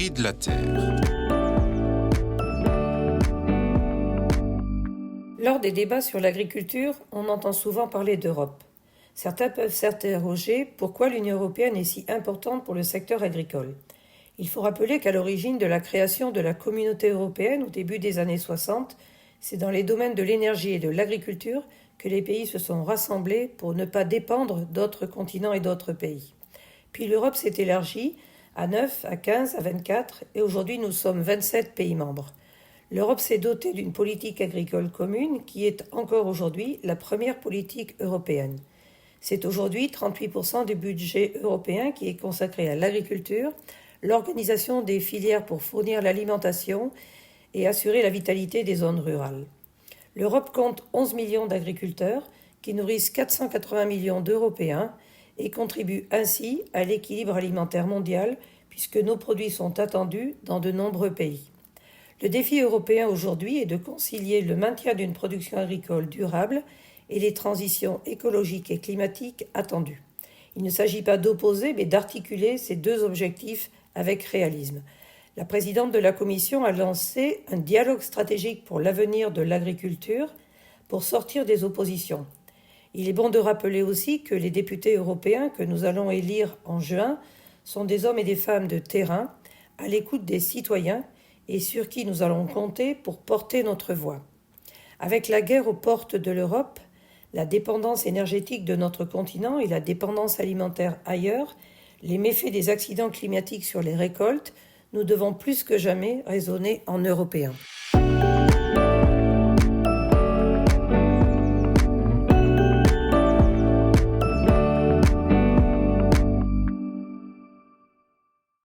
prix de la terre. Lors des débats sur l'agriculture, on entend souvent parler d'Europe. Certains peuvent s'interroger pourquoi l'Union européenne est si importante pour le secteur agricole. Il faut rappeler qu'à l'origine de la création de la communauté européenne au début des années 60, c'est dans les domaines de l'énergie et de l'agriculture que les pays se sont rassemblés pour ne pas dépendre d'autres continents et d'autres pays. Puis l'Europe s'est élargie à 9, à 15, à 24 et aujourd'hui nous sommes 27 pays membres. L'Europe s'est dotée d'une politique agricole commune qui est encore aujourd'hui la première politique européenne. C'est aujourd'hui 38% du budget européen qui est consacré à l'agriculture, l'organisation des filières pour fournir l'alimentation et assurer la vitalité des zones rurales. L'Europe compte 11 millions d'agriculteurs qui nourrissent 480 millions d'Européens et contribuent ainsi à l'équilibre alimentaire mondial puisque nos produits sont attendus dans de nombreux pays. Le défi européen aujourd'hui est de concilier le maintien d'une production agricole durable et les transitions écologiques et climatiques attendues. Il ne s'agit pas d'opposer, mais d'articuler ces deux objectifs avec réalisme. La présidente de la Commission a lancé un dialogue stratégique pour l'avenir de l'agriculture pour sortir des oppositions. Il est bon de rappeler aussi que les députés européens que nous allons élire en juin sont des hommes et des femmes de terrain, à l'écoute des citoyens et sur qui nous allons compter pour porter notre voix. Avec la guerre aux portes de l'Europe, la dépendance énergétique de notre continent et la dépendance alimentaire ailleurs, les méfaits des accidents climatiques sur les récoltes, nous devons plus que jamais raisonner en Européens.